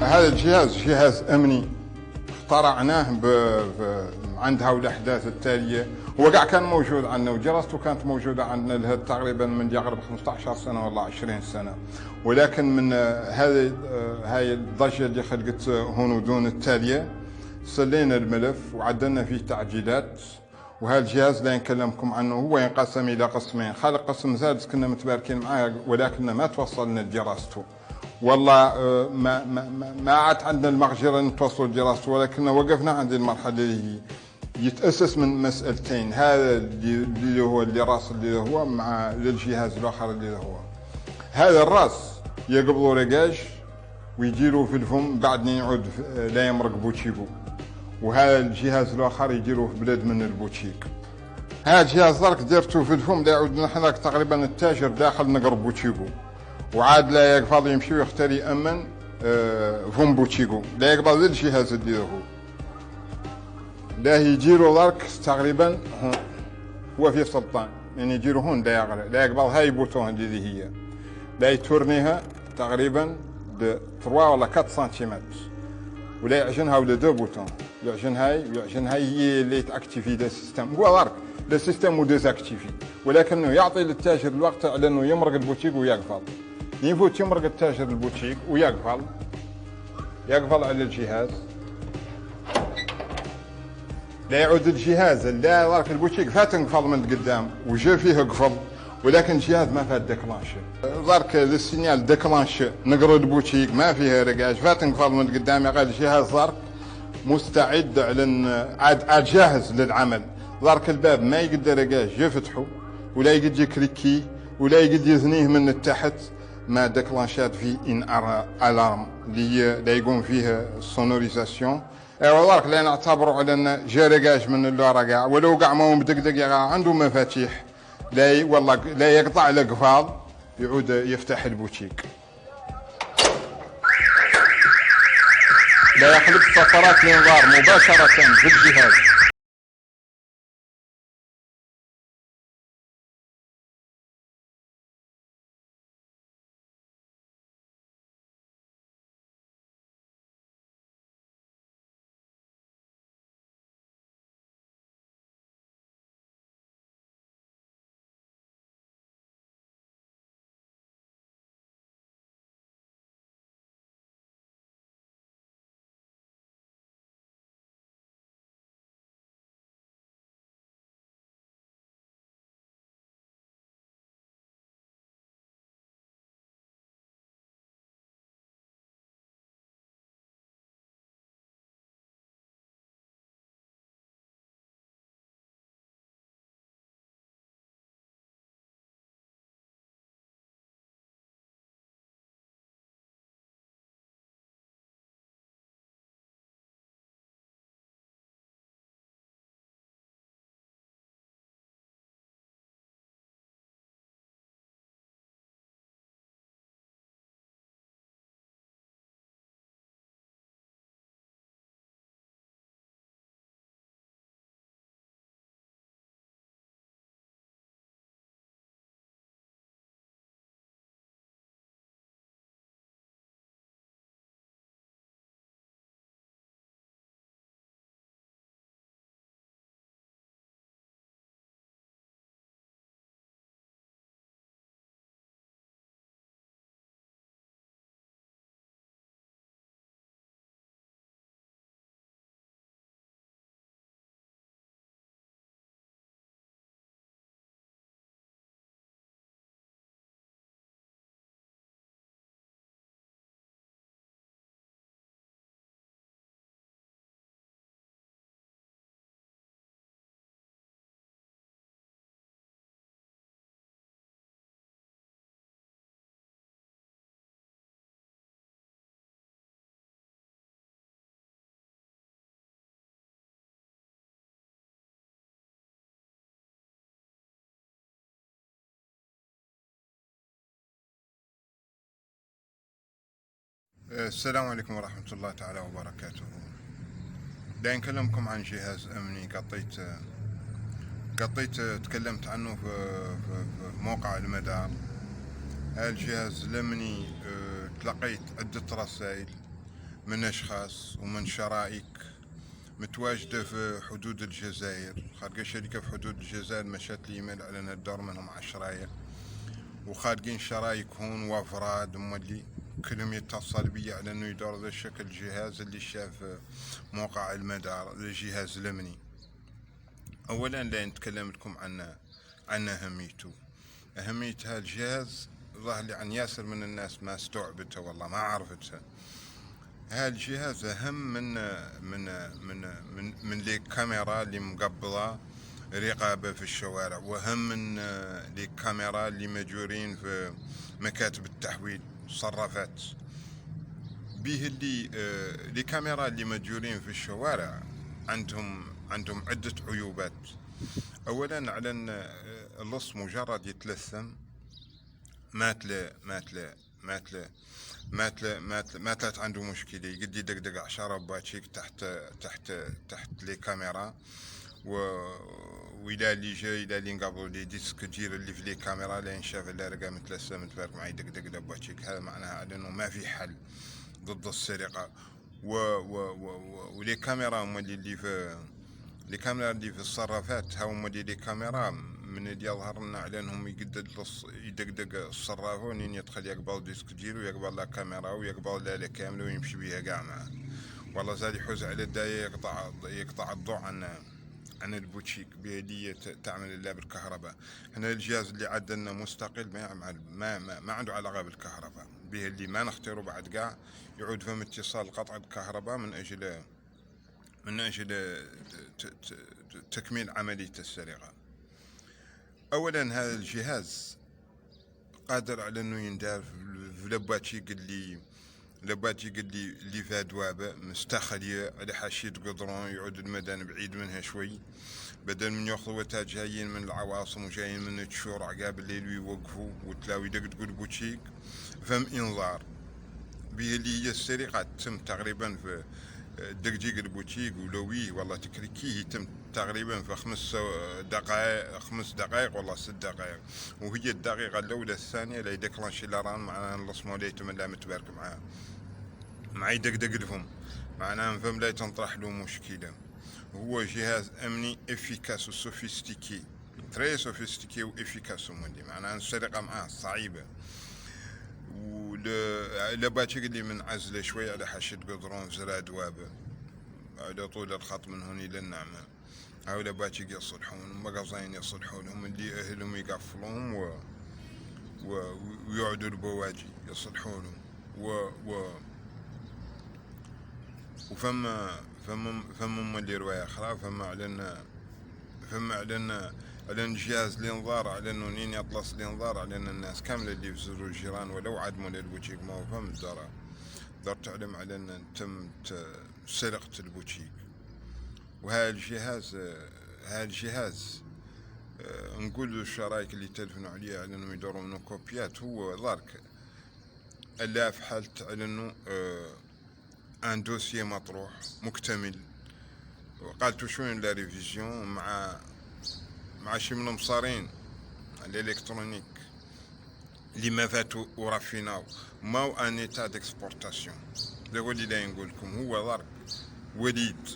هذا الجهاز جهاز أمني اخترعناه عند هؤلاء الأحداث التالية. هو قاع كان موجود عندنا وجرسته كانت موجودة عندنا لها تقريبا من يقرب 15 سنة ولا 20 سنة، ولكن من هاي الضجة اللي خلقت هونودون التالية سلينا الملف وعدلنا فيه تعديلات. وهذا الجهاز لا نكلمكم عنه هو ينقسم إلى قسمين. خلق قسم سادس كنا متباركين معاه ولكن ما توصلنا لدراسته. والله ما عاد عندنا المقدرة نتوصل لدراسته، ولكن وقفنا عند المرحلة اللي هي يتأسس من مسألتين. هذا اللي هو الراس اللي هو مع للجهاز الآخر اللي هو هذا الراس يقبضوا رقاش ويجيروا في الفم بعد يعود لا يمرق بوتشيكو، وهذا الجهاز الآخر يجيروه في بلاد من البوتشيك. هذا الجهاز درك درتو في الفم لا يعود نحن تقريبا التاجر داخل نقرب بوتشيكو، وعاد لا يقبض يمشي ويختاري أمن فم بوتشيكو لا يقبض الجهاز اللي هو لا يجيرو درك تقريبا هو في سلطان يعني يجيرو هون لا يقبض هاي بوتون اللي هي لا يتورنيها تقريبا ب 3 ولا 4 سنتيمتر، ولا يعجنها ولا 2 بوتون يعجن هاي هي اللي تاكتيفي دا سيستم. هو درك لو سيستم ديزاكتيفي، ولكنه يعطي للتاجر الوقت على انه يمرق البوتيك ويقفل. يفوت يمرق التاجر البوتيك ويقفل على الجهاز، لا يعود الجهاز لا درك البوتيك فات انقفل من قدام وجا فيه قفل، ولكن الجهاز ما فات ديكلانش. درك السينيال ديكلانش نقرا البوتيك ما فيها رقاش فات انقفل من قدام، يا الجهاز درك مستعد على عاد جاهز للعمل. درك الباب ما يقدر رقاش يفتحه ولا يقدر يكليكي ولا يقدر يثنيه من التحت، ما ديكلانشات في ان الارم اللي لا يقوم فيه السونوريزاسيون. ايوا درك لا نعتبروا على ان جا رقاش من اللورا كاع ولو كاع ما هو مدقدق عنده مفاتيح لا والله لا يقطع القفاض يعود يفتح البوتيك، لا يخلق صفرات الانذار مباشرة في الجهاز. السلام عليكم ورحمة الله تعالى وبركاته. دا نكلمكم عن جهاز أمني قطيت تكلمت عنه في موقع المدار. هذا الجهاز الأمني تلقيت عدة رسائل من أشخاص ومن شرائك متواجدة في حدود الجزائر. خارجة شركة في حدود الجزائر مشات لي ايميل على ان الدور منهم 10 وخارجين شرايك هون وافراد مولي كلهم يتصل بي على انه يدور ذا الشكل الجهاز اللي شاف موقع المدار الجهاز الامني. اولا لا نتكلم لكم عن اهميته. اهمية هالجهاز ظهر لي عن ياسر من الناس ما استوعبته والله ما عرفتها. هالجهاز اهم من لي كاميرا اللي مقبضة رقابة في الشوارع، وهم من لي كاميرا اللي مجورين في مكاتب التحويل صرافات. به اللي لي كاميرا اللي مجورين في الشوارع عندهم عدة عيوبات. اولا على ان اللص مجرد يتلثم ماتت عنده مشكلة، يقد يدقدق 10 باتشيك تحت لي كاميرا وإلى اللي جاي إلى اللي نقابلوا لي ديسك جير اللي في لي كاميرا لين شاف اللي رقم متلسم متفارق معي دقدق باتشيك. هذا معناها على انه ما في حل ضد السرقة. ولي كاميرا اللي في الصرافات هاو لي كاميرا من اللي يظهر لنا على انهم يدقدق الصرافون يدخل يقبل ديسك جير ويقبل لا كاميرا ويقبل لا كامله ويمشي بيها كاع معاه. والله زاد يحوز على الداية يقطع الضوء عن البوتشيك بهدية تعمل الا بالكهرباء. هنا الجهاز اللي عدلنا مستقل ما يعمل ما عنده علاقة بالكهرباء، به اللي ما نختاره بعد كاع يعود فم اتصال قطع الكهرباء من اجل تكميل عملية السرقة. اولا هذا الجهاز قادر على انه يندار في لباتشيك اللي فيها دوابة مستخلية على حاشية قدرون يعود المدن بعيد منها شوي، بدل من ياخذوا وتاج جايين من العواصم وجايين من التشور عقاب الليل ويوقفوا وتلاوي يدقدقوا البوتشيك. فم انذار به اللي هي السرقة تتم تقريبا في دقديق البوتشيك ولويه والله تكريكيه يتم تقريبا في 5 دقائق والله 6 دقائق، وهي الدقيقة الأولى الثانية لا يدكلانشي لاران معناها نلصمو ليتم لا متبارك معاه يدقدق لهم معناها فم لا تنطرح له مشكلة. هو جهاز أمني افيكاس وسوفيستيكي تري سوفيستيكي وافيكاس معناها السرقة معاه صعيبة. ولباتشيك اللي منعزلة شوي على حاشية قدرون زرع دوابة على طول الخط من هون إلى النعمة. هؤلاء باتشيك يصلحون مقاصين يصلحونهم اللي أهلهم يقفلوهم ويعدوا البواجي يصلحونهم وفما اللي رواية أخرى فما على جهاز الانذار على انه نين يطلس الانذار على ان الناس كامله اللي في زر الجيران ولو عدموا للبوتشيك ما هو فهم دار تعلم على ان تم سرقة البوتشيك. وهذا الجهاز نقول للشرايك اللي تلفنوا عليه على انهم يدوروا منه كوبيات هو ضارك الا في حالة على انه ان دوسيي مطروح مكتمل وقالتو شوين لا ريفيزيون مع شي من المصارين الالكترونيك اللي ما فاتوا ورافيناو ماو ان ايتا ديكسبورتاسيون. هو اللي لا نقول لكم هو ضرب وليد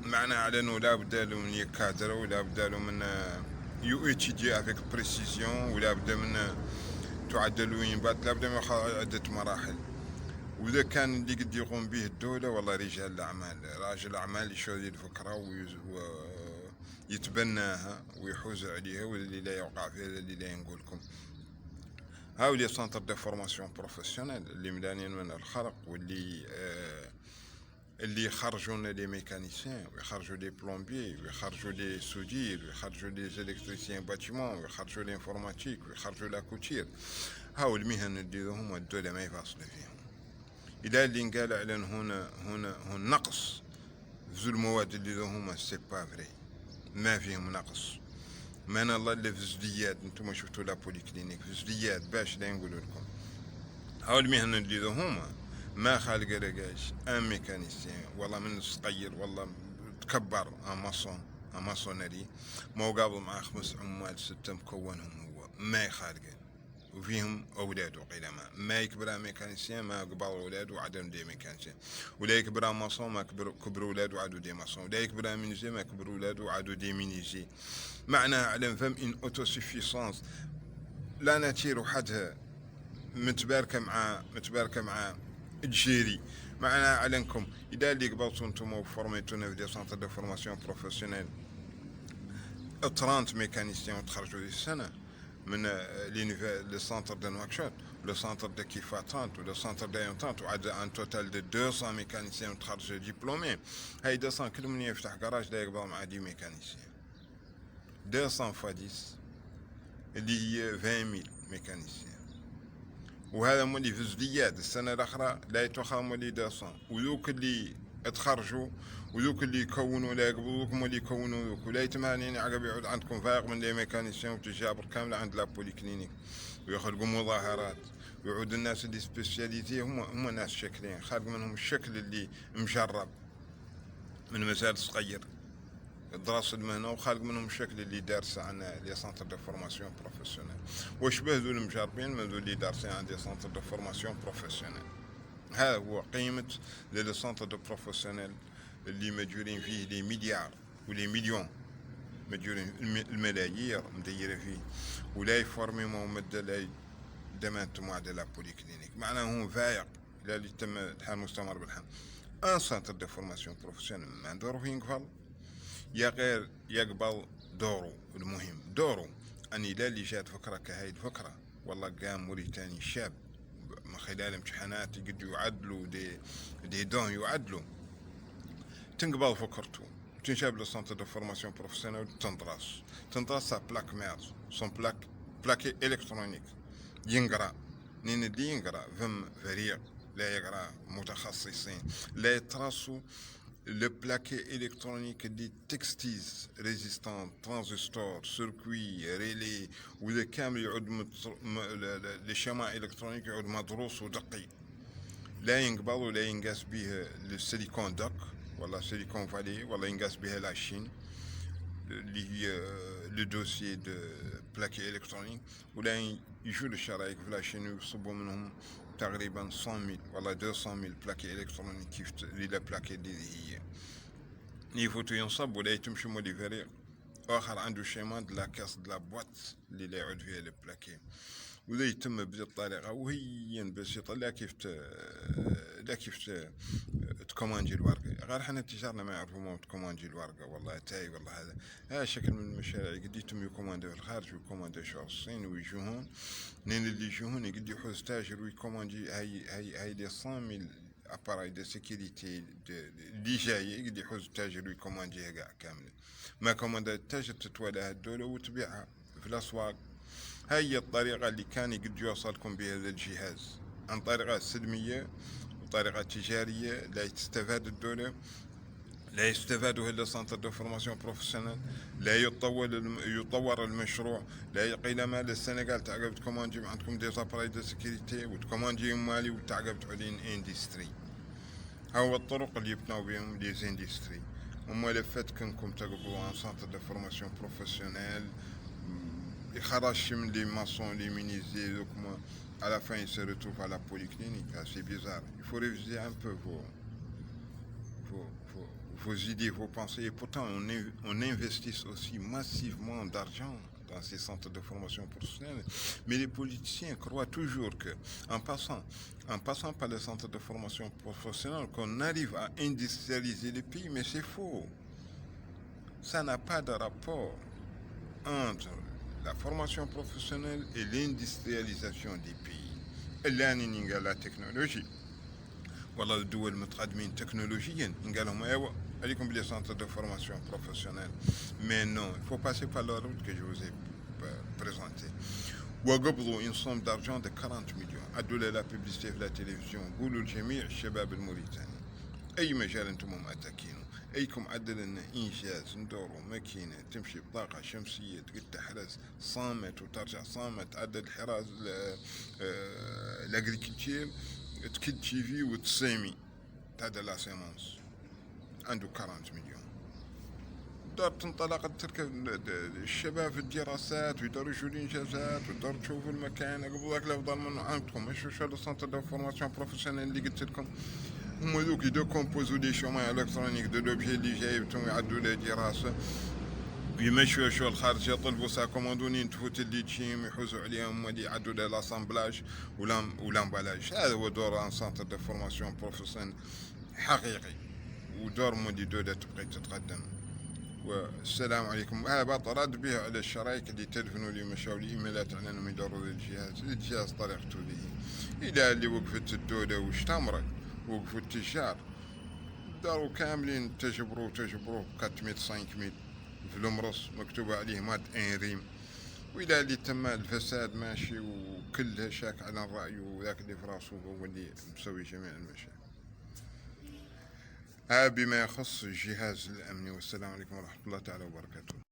معناها على انه لا بدا له من يكادر ولا بدا له من يو اتيدي افيك بريسيزيون ولا بدا من تعدل وينبات لا بدا من عدة مراحل. وإذا كان اللي قد يقوم به الدولة والله رجال الأعمال يشوي الفكرة ويتبناها ويحوز عليها واللي لا يوقع فيها اللي لا نقولكم. هاولي سنتر دو فورماسيون بروفيسيونيل اللي ملانين من الخرق واللي اللي يخرجوا لنا لي ميكانيسيان ويخرجوا لي بلومبيي ويخرجوا لي سودير ويخرجوا لي زيليكتريسيان باتيمون ويخرجوا لي انفورماتيك ويخرجوا لا كوتير. هاو المهن اللي هما الدولة ما يفاصل فيهم. إذا اللي نقال على هنا نقص في المواد اللي هما سي با فري ما فيهم نقص. ما انا الله اللي في الزليات انتم شفتوا لا بوليكلينيك في الزليات باش لا نقول لكم. هاو المهن اللي هما ما خالق رقاش ان ميكانيسيان والله من الصغير والله تكبر ماسونري ما هو قابل مع 5 عمال 6 مكونهم هو ما يخالقين وفيهم أولاد وقيلما ما يكبر ميكانيسيان ما قبل أولاد وعدم دي ميكانيسيان، ولا يكبر ماسون ما كبر أولاد وعدو دي ماسون، ولا يكبر مينيزي ما كبر أولاد وعدو دي مينيزي. معناها على فهم إن أوتوسيفيسونس لا ناتير وحدها متباركة مع الجيري. معناها عليكم إذا اللي قبلتوا انتم وفورميتونا في دي سونتر دو فورماسيون بروفيسيونيل 30 ميكانيسيان وتخرجوا دي السنة من لي سونتر دو نواكشوط، لو سونتر دو كيفاتانت و لو سونتر دايونتانت، وعاد ان توتال دو 200 ميكانيسيان وتخرجوا ديبلومي. هاي 200 كل من يفتح كراج لا يقبل مع 10 ميكانيسيان، 200 فوا 10 اللي هي 20,000 ميكانيسيان. وهذا مولي في الجديات السنة الأخرى لا يتوخى مولي 200، وذوك اللي اتخرجوا وذوك اللي يكونوا لا يقبلوكم واللي يكونوا ذوك، ولا يتمانين عقب يعود عندكم فائق من لي ميكانيسيان وتجابر كاملة عند لا بوليكلينيك ويخرجوا مظاهرات، ويعود الناس اللي سبيسياليتي هم ناس شكلين، خارج منهم الشكل اللي مجرب من مجال صغير دراسة المهنة، وخارج منهم الشكل اللي دارس عن لي سونتر دو فورماسيون بروفيسيونيل، وشبه ذو المجربين من ذو اللي دارسين عن لي سونتر دو فورماسيون بروفيسيونيل. هذا هو قيمة لي سونتر دو بروفيسيونيل اللي مجورين فيه لي مليار ولي مليون، مجورين الملايير مديرة فيه، ولا يفورمي ممدة لا دمانت معدل لا بوليكلينيك. معناه هو فايق لا اللي تم الحال مستمر بالحال. ان سونتر دو فورماسيون بروفيسيونيل ما عنده روح ينقفل يا غير يقبل دورو المهم، دورو اني لا اللي جات فكرة كهاي الفكرة والله قام موريتاني شاب من خلال امتحانات يقد يعدلوا دي دون يعدلوا، تنقبل فكرته تنشاب لو سونتر دو فورماسيون بروفيسيونيل تندرس سا بلاك ميرز سون بلاكي الكترونيك ينقرا نين اللي ينقرا فم فريق لا يقرا متخصصين لا يتراسوا le plaquet électronique des textiles résistants, transistors, circuits, relais وذا كامل يعود les schémas électroniques يعود مدروس ودقي، لا ينقبل ولا ينقاس به السيليكون دوك ولا سيليكون فالي ولا ينقاس به لاشين اللي هي لو دوسيي دو بلاكي الكترونيك، ولا يجوا الشرايك في لاشين ويصبوا منهم تقريبا 100,000 ولا 200,000 بلاكي الكترونيك كيف لا بلاكي اللي هي يفوتوا ينصب ولا يتمشي مولي فريق اخر عنده شيمان دو لا كاس دو لا بوات اللي لا يعود فيها البلاكي، ولا يتم بهذه الطريقه وهي بسيطه لا كيف تكومانجي الورقه. غير حنا تجارنا ما يعرفوا ما تكومانجي الورقه والله تاي والله هذا شكل من المشاريع قد يتم يكوماندي في الخارج ويكوماندي شو الصين ويجوهون نين اللي يجوهون يقد يحوز تاجر ويكوماندي هاي لي 100,000 اباراي دو سيكوريتي اللي جايه يقد يحوز تاجر ويكومانديها كاع كامله، ما كوماندا التاجر تتولى الدوله وتبيعها في الاسواق. هاي الطريقه اللي كان يقد يوصلكم بها هذا الجهاز عن طريقه سلميه وطريقه تجاريه لا تستفاد الدوله، لا يستفادوا هلا سنتر دو فورماسيون بروفيسيونيل، لا يطور المشروع، لا يقيل ما للسنغال تعقبت كومانجي عندكم دي زابراي دو سيكوريتي وتكومانجي مالي وتعقبت علين اندستري. هاو الطرق اللي يبنوا بهم لي زاندستري وملفات كنكم تقبلوا ان سنتر دو فورماسيون بروفيسيونيل يخرج من لي ماسون لي مينيزي دوكما à la fin il se retrouve à la polyclinique. C'est bizarre, il faut réviser un peu vos idées, vos pensées, et pourtant on investit aussi massivement d'argent dans ces centres de formation professionnelle, mais les politiciens croient toujours que en passant par les centres de formation professionnelle qu'on arrive à industrialiser le pays, mais c'est faux. Ça n'a pas de rapport entre la formation professionnelle et l'industrialisation des pays. إلا أن نقال لا تكنولوجي والله الدول المتقدمين تكنولوجيا نقال لهم ايوا عليكم بلي سنتر دو فورماسيون بروفيسيونيل، مي نو il faut passer par la route que je vous ai présenté. وقبضوا ان صوم d'argent de 40 مليون عدوا لا بيبليسيتي في لا تلفزيون، قولوا لجميع الشباب الموريتاني اي مجال انتم ما تاكينوا ايكم عدل لنا انجاز ندوروا ماكينه تمشي بطاقه شمسيه تقد تحرز صامت وترجع صامت، عدد حراز لاغريكولتير تكد تي في وتسيمي تاع لا سيمونس عنده 40 مليون دار تنطلق تركب الشباب في الدراسات ويداروا يجوا الانجازات ويداروا تشوفوا المكان قبل ذاك الافضل من عندكم. ماشي واش هذا السنتر دو فورماسيون بروفيسيونيل اللي قلت لكم هما ذوك يدو كومبوزو دي شومان الكترونيك دو لوبجي اللي جايبتهم يعدوا له دراسه يمشوا شغل خارج يطلبوا سا كوموندونين تفوت اللي تشيم يحوزوا عليهم اللي يعدوا له لاسامبلاج ولا امبالاج. هذا هو دور ان سنتر دو فورماسيون بروفيسيونيل حقيقي، ودور مديدو تبقى تتقدم. والسلام عليكم. هذا طرد به على الشرايك اللي تلفنوا لي مشاو لي ايميلات على انهم يدوروا الجهاز طريقته لي الى اللي وقفت الدوله واشتمرت وقفوا التجار داروا كاملين تجبروا 400 500 في المرص مكتوب عليه مات انريم، والى اللي تم الفساد ماشي وكلها شاك على الراي وذاك اللي في راسه هو اللي مسوي جميع المشاكل. بما يخص الجهاز الأمني. والسلام عليكم ورحمة الله تعالى وبركاته.